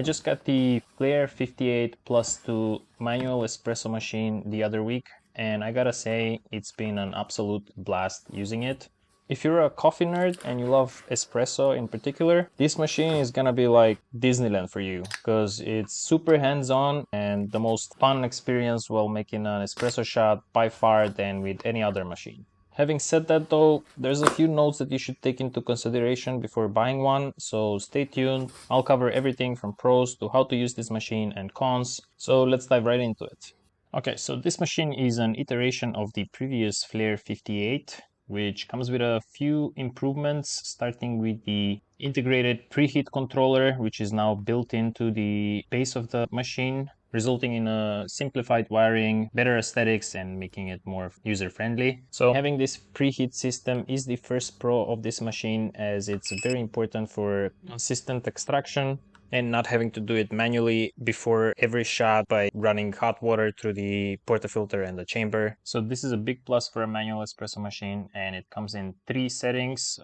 I just got the Flair 58+2 manual espresso machine the other week, and I gotta say, it's been an absolute blast using it. If you're a coffee nerd and you love espresso in particular, this machine is gonna be like Disneyland for you, because it's super hands-on and the most fun experience while making an espresso shot by far than with any other machine. Having said that though, there's a few notes that you should take into consideration before buying one, so stay tuned. I'll cover everything from pros to how to use this machine and cons, so let's dive right into it. Okay, so this machine is an iteration of the previous Flair 58, which comes with a few improvements, starting with the integrated preheat controller, which is now built into the base of the machine, resulting in a simplified wiring, better aesthetics, and making it more user-friendly. So having this preheat system is the first pro of this machine, as it's very important for consistent extraction and not having to do it manually before every shot by running hot water through the portafilter and the chamber. So this is a big plus for a manual espresso machine, and it comes in 3 settings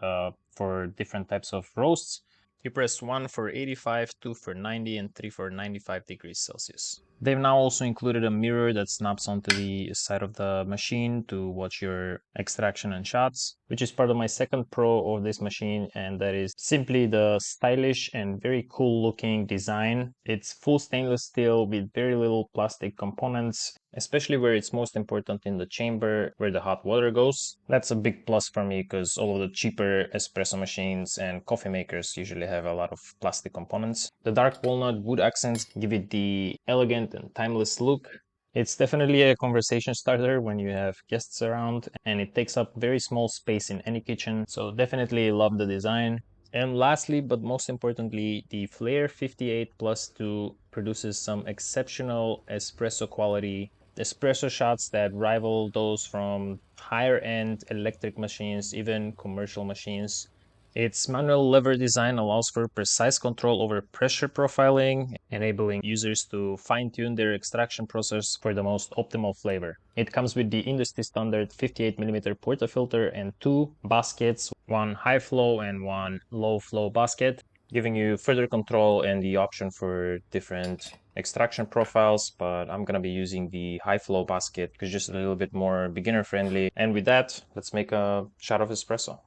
for different types of roasts. You press 1 for 85, 2 for 90, and 3 for 95 degrees Celsius. They've now also included a mirror that snaps onto the side of the machine to watch your extraction and shots, which is part of my second pro of this machine, and that is simply the stylish and very cool looking design. It's full stainless steel with very little plastic components, especially where it's most important in the chamber where the hot water goes. That's a big plus for me because all of the cheaper espresso machines and coffee makers usually have a lot of plastic components. The dark walnut wood accents give it the elegant and timeless look. It's definitely a conversation starter when you have guests around, and it takes up very small space in any kitchen, so definitely love the design. And lastly, but most importantly, the Flair 58+2 produces some exceptional espresso quality espresso shots that rival those from higher end electric machines, even commercial machines. Its manual lever design allows for precise control over pressure profiling, enabling users to fine-tune their extraction process for the most optimal flavor. It comes with the industry standard 58mm portafilter and 2 baskets, one high flow and one low flow basket, giving you further control and the option for different extraction profiles, but I'm gonna be using the high flow basket because it's just a little bit more beginner friendly. And with that, let's make a shot of espresso.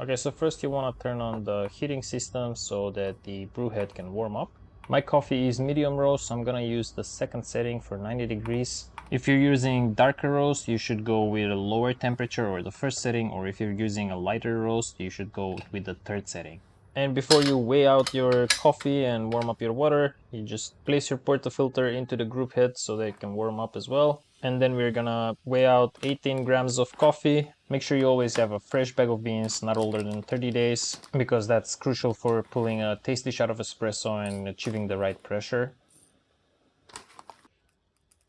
Okay, so first you want to turn on the heating system so that the brew head can warm up. My coffee is medium roast, so I'm gonna use the second setting for 90 degrees. If you're using darker roast, you should go with a lower temperature or the first setting, or if you're using a lighter roast, you should go with the third setting. And before you weigh out your coffee and warm up your water, you just place your portafilter into the group head so that it can warm up as well. And then we're gonna weigh out 18 grams of coffee. Make sure you always have a fresh bag of beans, not older than 30 days, because that's crucial for pulling a tasty shot of espresso and achieving the right pressure.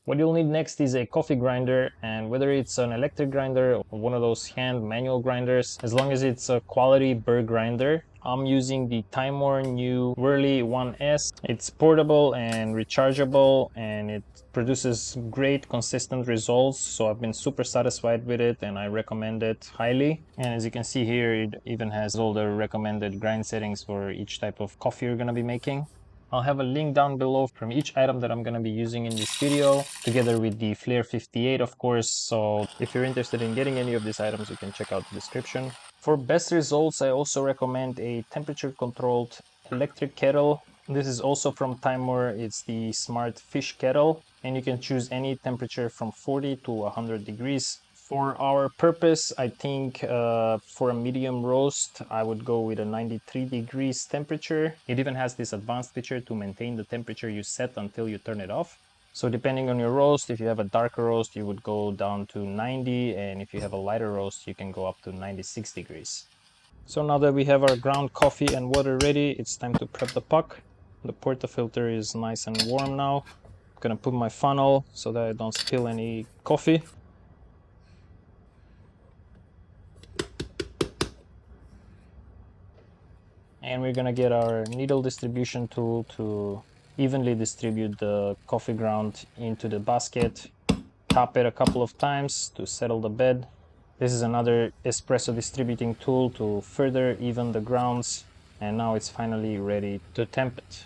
What you'll need next is a coffee grinder, and whether it's an electric grinder or one of those hand manual grinders, as long as it's a quality burr grinder. I'm using the Time Worn new Whirly 1S. It's portable and rechargeable, and it produces great consistent results, so I've been super satisfied with it and I recommend it highly. And as you can see here, it even has all the recommended grind settings for each type of coffee you're going to be making. I'll have a link down below from each item that I'm going to be using in this video, together with the Flair 58 of course, so if you're interested in getting any of these items, you can check out the description. For best results, I also recommend a temperature controlled electric kettle. This is also from Timor. It's the Smart Fish Kettle, and you can choose any temperature from 40 to 100 degrees. For our purpose, I think for a medium roast, I would go with a 93 degrees temperature. It even has this advanced feature to maintain the temperature you set until you turn it off. So depending on your roast, if you have a darker roast, you would go down to 90, and if you have a lighter roast, you can go up to 96 degrees. So now that we have our ground coffee and water ready, it's time to prep the puck. The portafilter is nice and warm now. I'm gonna put my funnel so that I don't spill any coffee. And we're gonna get our needle distribution tool to evenly distribute the coffee ground into the basket. Tap it a couple of times to settle the bed. This is another espresso distributing tool to further even the grounds, and now it's finally ready to temp it.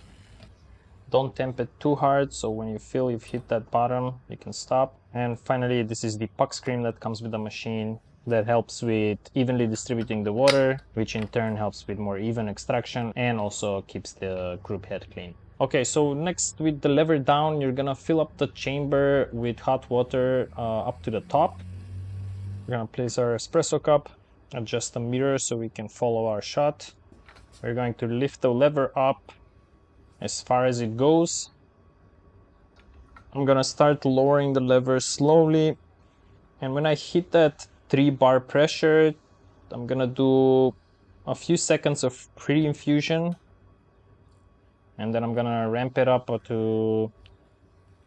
Don't temp it too hard, so when you feel you've hit that bottom, you can stop. And finally, this is the puck screen that comes with the machine that helps with evenly distributing the water, which in turn helps with more even extraction and also keeps the group head clean. Okay, so next with the lever down, you're gonna fill up the chamber with hot water up to the top. We're gonna place our espresso cup, adjust the mirror so we can follow our shot. We're going to lift the lever up as far as it goes. I'm gonna start lowering the lever slowly, and when I hit that 3 bar pressure, I'm gonna do a few seconds of pre-infusion, and then I'm gonna ramp it up to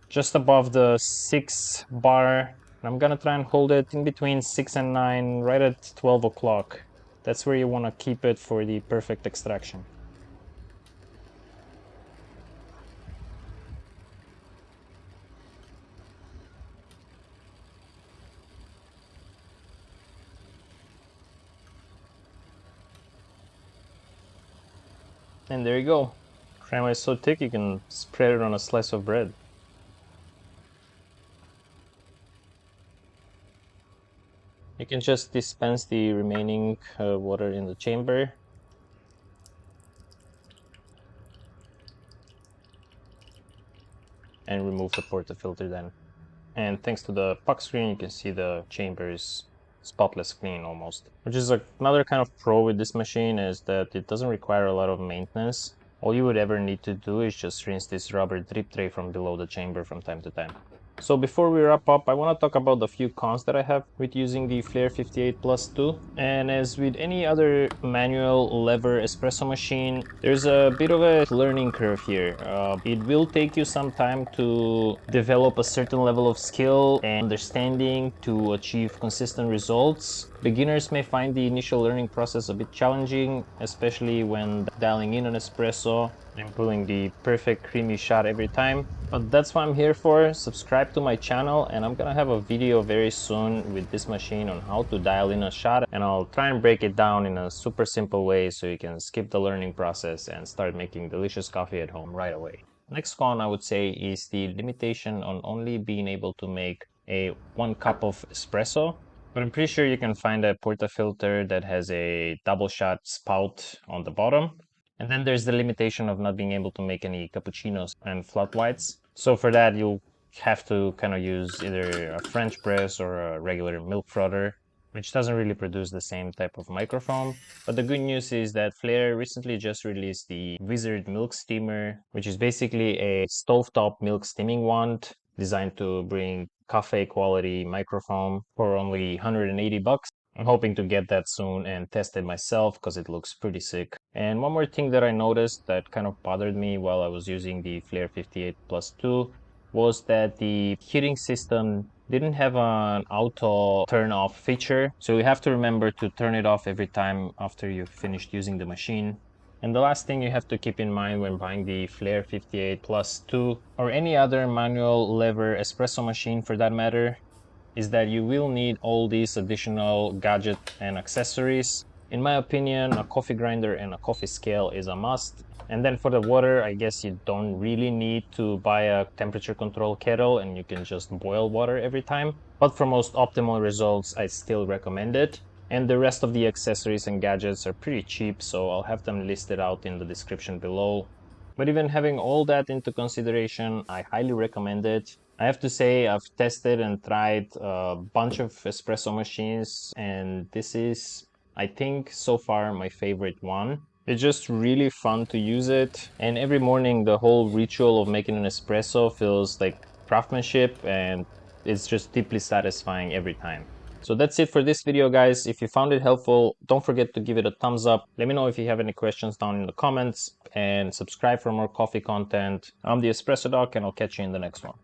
just above the 6 bar. I'm gonna try and hold it in between 6 and 9, right at 12 o'clock. That's where you wanna keep it for the perfect extraction. And there you go. Crema is so thick you can spread it on a slice of bread. You can just dispense the remaining water in the chamber. And remove the portafilter then. And thanks to the puck screen, you can see the chamber is spotless clean almost. Which is another kind of pro with this machine, is that it doesn't require a lot of maintenance. All you would ever need to do is just rinse this rubber drip tray from below the chamber from time to time. So before we wrap up, I want to talk about the few cons that I have with using the Flair 58+2. And as with any other manual lever espresso machine, there's a bit of a learning curve here. It will take you some time to develop a certain level of skill and understanding to achieve consistent results. Beginners may find the initial learning process a bit challenging, especially when dialing in an espresso and pulling the perfect creamy shot every time. But that's what I'm here for. Subscribe to my channel, and I'm gonna have a video very soon with this machine on how to dial in a shot, and I'll try and break it down in a super simple way so you can skip the learning process and start making delicious coffee at home right away. Next con I would say is the limitation on only being able to make a 1 cup of espresso. But I'm pretty sure you can find a portafilter that has a double shot spout on the bottom. And then there's the limitation of not being able to make any cappuccinos and flat whites. So for that, you'll have to kind of use either a French press or a regular milk frother, which doesn't really produce the same type of microfoam. But the good news is that Flair recently just released the Wizard Milk Steamer, which is basically a stovetop milk steaming wand designed to bring cafe quality microfoam for only 180 bucks. I'm hoping to get that soon and test it myself because it looks pretty sick. And one more thing that I noticed that kind of bothered me while I was using the Flair 58+2 was that the heating system didn't have an auto turn off feature. So you have to remember to turn it off every time after you've finished using the machine. And the last thing you have to keep in mind when buying the Flair 58+2 or any other manual lever espresso machine for that matter is that you will need all these additional gadgets and accessories. In my opinion, a coffee grinder and a coffee scale is a must. And then for the water, I guess you don't really need to buy a temperature control kettle and you can just boil water every time. But for most optimal results, I still recommend it. And the rest of the accessories and gadgets are pretty cheap, so I'll have them listed out in the description below. But even having all that into consideration, I highly recommend it. I have to say I've tested and tried a bunch of espresso machines, and this is, I think, so far my favorite one. It's just really fun to use it, and every morning the whole ritual of making an espresso feels like craftsmanship, and it's just deeply satisfying every time. So that's it for this video, guys. If you found it helpful, don't forget to give it a thumbs up. Let me know if you have any questions down in the comments, and subscribe for more coffee content. I'm the Espresso Doc, and I'll catch you in the next one.